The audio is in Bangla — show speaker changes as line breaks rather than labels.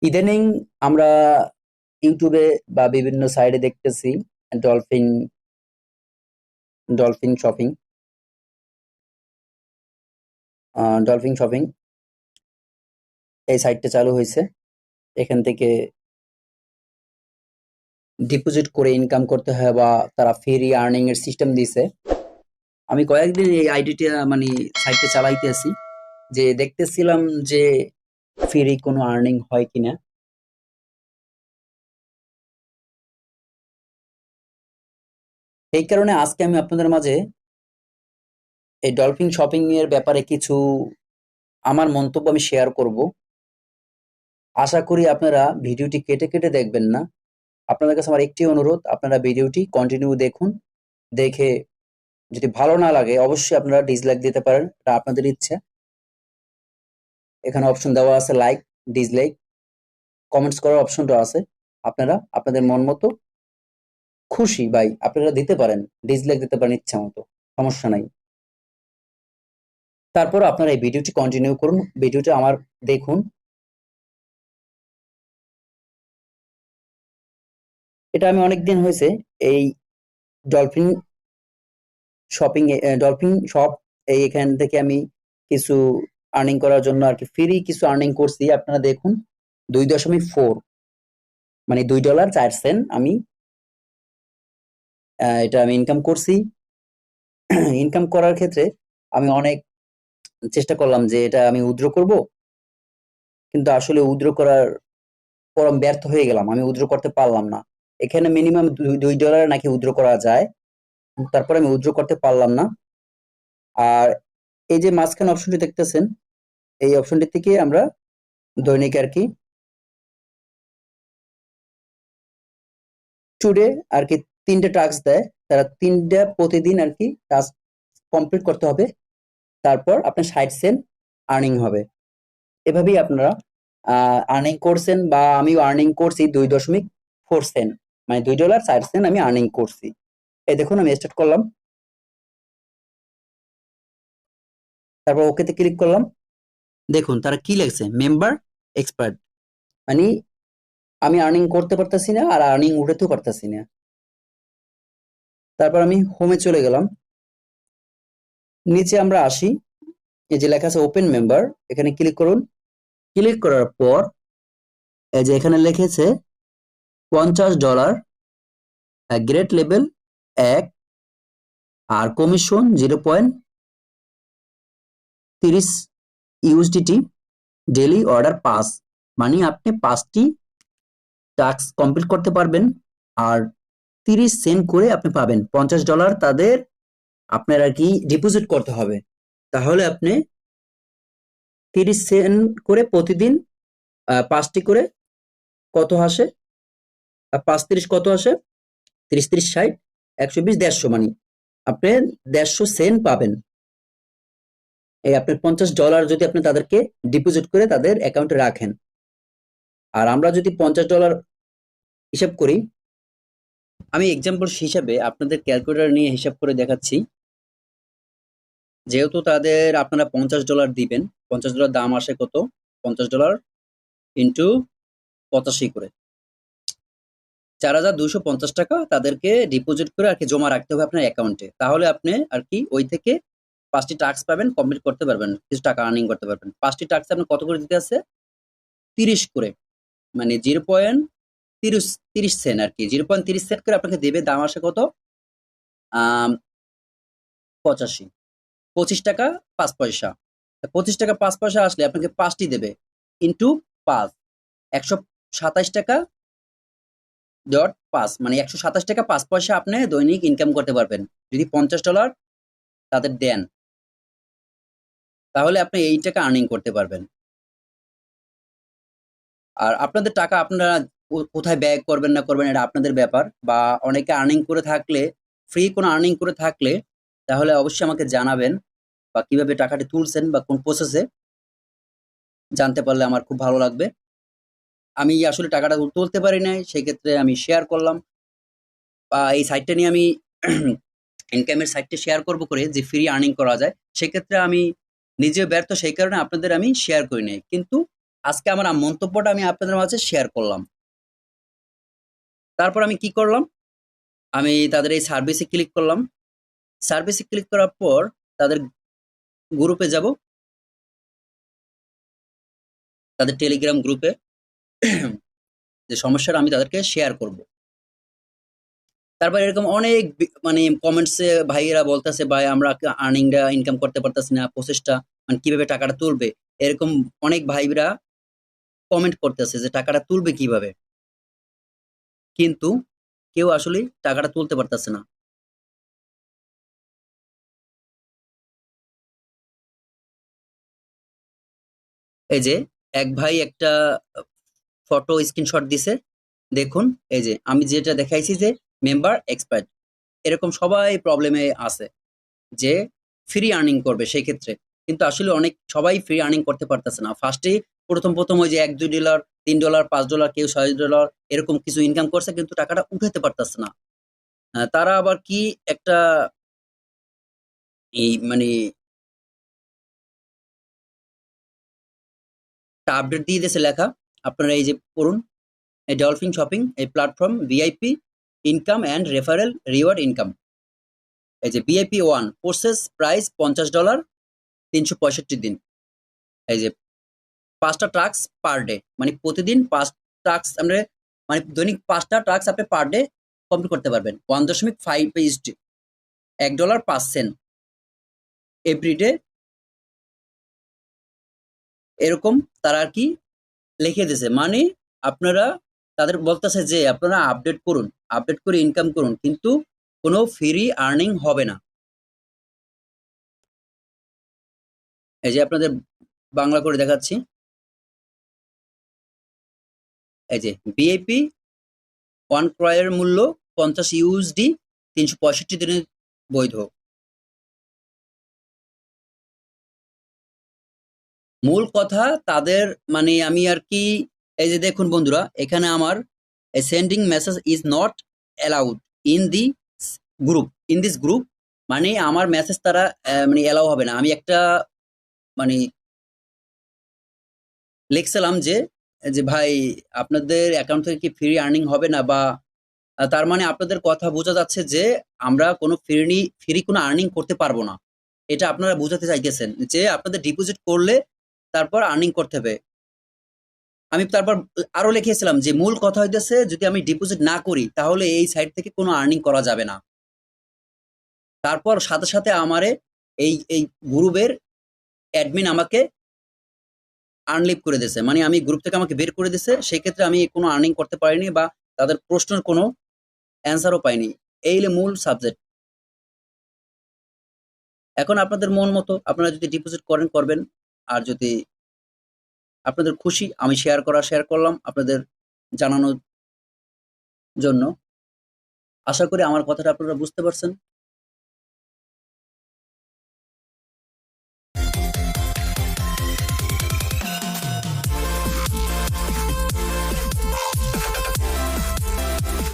ইদানিং আমরা ইউটিউবে বা বিভিন্ন সাইটে দেখতেছি dolphin dolphin shopping dolphin shopping এই সাইটটা চালু হয়েছে। এখান থেকে ডিপোজিট করে ইনকাম করতে হয় বা তারা ফ্রি আর্নিং এর সিস্টেম দিয়েছে। আমি কয়েকদিন এই আইডিটা মানে সাইটটা চালাইতে আছি, যে দেখতেছিলাম যে ফ্রি কোনো আর্নিং হয় কিনা। এই কারণে আজকে আমি আপনাদের মাঝে এই ডলফিন শপিং এর ব্যাপারে কিছু আমার মন্তব্য আমি শেয়ার করব। আশা করি আপনারা ভিডিওটি কেটে কেটে দেখবেন না। আপনাদের কাছে আমার একটি অনুরোধ, আপনারা ভিডিওটি কন্টিনিউ দেখুন। দেখে যদি ভালো না লাগে অবশ্যই আপনারা ডিসলাইক দিতে পারেন, এটা আপনাদের ইচ্ছা। এখানে অপশন দেওয়া আছে লাইক, ডিসলাইক, কমেন্টস করার অপশনটা আছে। আপনারা আপনাদের মন মতো খুশি ভাই আপনারা দিতে পারেন, ডিসলাইক দিতে পারেন ইচ্ছা মতো, সমস্যা নাই। তারপর আপনারা এই ভিডিওটি কন্টিনিউ করুন, ভিডিওটা আমার দেখুন। এটা আমি অনেকদিন হয়েছে এই ডলফিন শপিং ডলফিন শপ এখান থেকে আমি কিছু আর্নিং করার জন্য আর কি ফ্রি কিছু আর্নিং করছি। আপনারা দেখুন 2.4 মানে $2.04 আমি এটা আমি ইনকাম করছি। ইনকাম করার ক্ষেত্রে আমি অনেক চেষ্টা করলাম যে এটা আমি উইথড্র করব, কিন্তু আসলে উইথড্র করার পর আমি ব্যর্থ হয়ে গেলাম, আমি উইথড্র করতে পারলাম না। এখানে মিনিমাম $2 নাকি উইথড্র করা যায়, তারপর আমি উইথড্র করতে পারলাম না। আর এই যে মাঝখানে অপশনটি দেখতেছেন, এই অপশনটি থেকে আমরা দৈনিক আর কি টুডে আর কি 3টে টাস্ক দেয়, তারা 3টা প্রতিদিন আর কি টাস্ক কমপ্লিট করতে হবে, তারপর আপনার 60 সেন্ট আর্নিং হবে। এভাবেই আপনারা আর্নিং করছেন, বা আমিও আর্নিং করছি 2.4 সেন্ট, মানে $2.04 আমি আর্নিং করছি। এই দেখুন আমি স্টার্ট করলাম, তারপর ওকেতে ক্লিক করলাম। দেখুন তারা কি লেগেছে, মেম্বার এক্সপার্ট, মানে আমি আর্নিং করতে পারতেছি না আর আর্নিং উঠাতেও পারতেছি না। তারপর আমি হোমে চলে গেলাম, নিচে আমরা আসি, এই যে লেখা আছে ওপেন মেম্বার, এখানে ক্লিক করুন। ক্লিক করার পর এই যে এখানে লিখেছে $50, গ্রেড লেভেল 1, আর কমিশন 0.30 ইউএসডিটি, ডেইলি অর্ডার 5, মানে আপনি 5টি টাস্ক কমপ্লিট করতে পারবেন আর 30 সেন্ট করে আপনি পাবেন। $50 তাদের আপনার আর কি ডিপোজিট করতে হবে, তাহলে আপনি 30 সেন্ট করে প্রতিদিন 5টি করে কত আসে, 5 30 কত আসে, 30 30 60 120 150, মানে আপনি 150 সেন্ট পাবেন। এই আপনার $50 যদি আপনি তাদেরকে ডিপোজিট করে তাদের অ্যাকাউন্টে রাখেন। আর আমরা যদি $50 হিসাব করি, আমি এক্সাম্পল হিসাবে আপনাদের ক্যালকুলেটর নিয়ে হিসাব করে দেখাচ্ছি। যেহেতু তাদের আপনারা $50 দিবেন, $50 দাম আসে কত, $50 ইন্টু 85 করে 4,250 টাকা তাদেরকে ডিপোজিট করে আর কি জমা রাখতে হবে আপনার অ্যাকাউন্টে। তাহলে আপনি আর কি ওই থেকে 5টি টাস্ক পাবেন, কমপ্লিট করতে পারবেন, কিছু টাকা আর্নিং করতে পারবেন। 5টি টাস্ক আপনি কত করে দিতে আছে, 30 করে, মানে 0.30 সেন্ট আর কি, 0.30 সেন্ট করে আপনাকে দেবে। দাম আসে কত, 85, 25 টাকা 5 পয়সা। 25 টাকা 5 পয়সা আসলে আপনাকে 5টি দেবে, ইন্টু 5, 127 টাকা ডট 5, মানে 127 টাকা 5 পয়সা আপনি দৈনিক ইনকাম করতে পারবেন যদি $50 তাদের দেন, তাহলে আপনি এই টাকা আর্নিং করতে পারবেন। আর আপনাদের টাকা আপনারা কোথায় ব্যয় করবেন না করবেন এটা আপনাদের ব্যাপার, বা অনেকে আর্নিং করে থাকলে, ফ্রি কোনো আর্নিং করে থাকলে তাহলে অবশ্যই আমাকে জানাবেন, বা কিভাবে টাকাটি তুলছেন বা কোন প্রসেসে, জানতে পারলে আমার খুব ভালো লাগবে। আমি আসলে টাকাটা তুলতে পারি নাই, সেক্ষেত্রে আমি শেয়ার করলাম, বা এই সাইটটা নিয়ে আমি ইনকামের সাইটটা শেয়ার করব করে যে ফ্রি আর্নিং করা যায়, সেক্ষেত্রে আমি নিজেও ব্যর্থ, সেই কারণে আপনাদের আমি শেয়ার করি নাই। কিন্তু আজকে আমার মন্তব্যটা আমি আপনাদের মাঝে শেয়ার করলাম। তারপর আমি কি করলাম, আমি তাদের এই সার্ভিসে ক্লিক করলাম। সার্ভিসে ক্লিক করার পর তাদের গ্রুপে যাব, তাদের টেলিগ্রাম গ্রুপে যে সমস্যাটা আমি তাদেরকে শেয়ার করব। তারপর এরকম অনেক মানে কমেন্টসে ভাইয়েরা বলতেছে, ভাই আমরা আর্নিংটা ইনকাম করতে পারতেছি না, প্রসেসটা মানে কিভাবে টাকাটা তুলবে, এরকম অনেক ভাইরা কমেন্ট করতেছে যে টাকাটা তুলবে কিভাবে, কিন্তু কেউ আসলে টাকাটা তুলতে পারতেছে না। এই যে এক ভাই একটা ফটো স্ক্রিনশট দিছে, দেখুন এই যে আমি যেটা দেখাইছি যে মেম্বার এক্সপায়ার্ড, এরকম সবাই প্রবলেমে আছে যে ফ্রি আর্নিং করবে সেই ক্ষেত্রে, কিন্তু আসলে অনেক সবাই ফ্রি আর্নিং করতে পারতেছে না। ফার্স্টে প্রথম প্রথম ওই যে $1-2, $3, $5, কেউ $6 এরকম কিছু ইনকাম করছে, কিন্তু টাকাটা উঠাতে পারতেছে না। তারা আবার কি একটা এই মানে আপডেট দিয়ে দিয়েছে লেখা, আপনারা এই যে পড়ুন, এই ডলফিন শপিং এই platform VIP income and referral reward income. এই যে ভিআইপি 1 প্রসেস প্রাইস $50, 365 দিন। এই যে 5টা টাস্ক পার ডে, মানে প্রতিদিন 5 টাস্ক আমরা মানে দৈনিক 5টা টাস্ক আপনি পার ডে কমপ্লিট করতে পারবেন। 1.5 পেজড $1.05 এভরিডে, এরকম তারা আর কি লিখে দিয়েছে। মানে আপনারা তাদের বলতেছে যে আপনারা আপডেট করুন, আপডেট করে ইনকাম করুন, কিন্তু কোনো ফ্রি আর্নিং হবে না। এই যে আপনাদের বাংলা করে দেখাচ্ছি, এই যে ভিআইপি 1 ক্রয়ের মূল্য $50, 365 দিনের বৈধ। মূল কথা তাদের মানে আমি আর কি, এই যে দেখুন বন্ধুরা, এখানে আমার sending message is not allowed in the group, in this group, মানে আমার মেসেজ তারা মানে অ্যালাউ হবে না। আমি একটা মানে লিখছিলাম যে যে ভাই আপনাদের অ্যাকাউন্ট থেকে কি ফ্রি আর্নিং হবে না, বা তার মানে আপনাদের কথা বোঝা যাচ্ছে যে আমরা কোনো ফ্রি কোনো আর্নিং করতে পারবো না, এটা আপনারা বোঝাতে চাইতেছেন যে আপনাদের ডিপোজিট করলে তারপর আর্নিং করতে হবে। আমি তারপর আরো লিখেছিলাম যে মূল কথা হইতেছে যদি আমি ডিপোজিট না করি তাহলে এই সাইট থেকে কোনো আর্নিং করা যাবে না। তারপর সাথে সাথে আমারে এই এই গ্রুপের অ্যাডমিন আমাকে আনলিভ করে দিয়েছে, মানে আমি গ্রুপ থেকে আমাকে বের করে দিয়েছে, সেই ক্ষেত্রে আমি কোনো আর্নিং করতে পারিনি বা তাদের প্রশ্নের কোনো অ্যান্সারও পাইনি। এই হলো মূল সাবজেক্ট। এখন আপনাদের মন মতো, আপনারা যদি ডিপোজিট করেন করবেন, আর যদি আপনাদের খুশি, আমি শেয়ার করলাম আপনাদের জানানোর জন্য। আশা করি আমার কথাটা আপনারা বুঝতে পারছেন।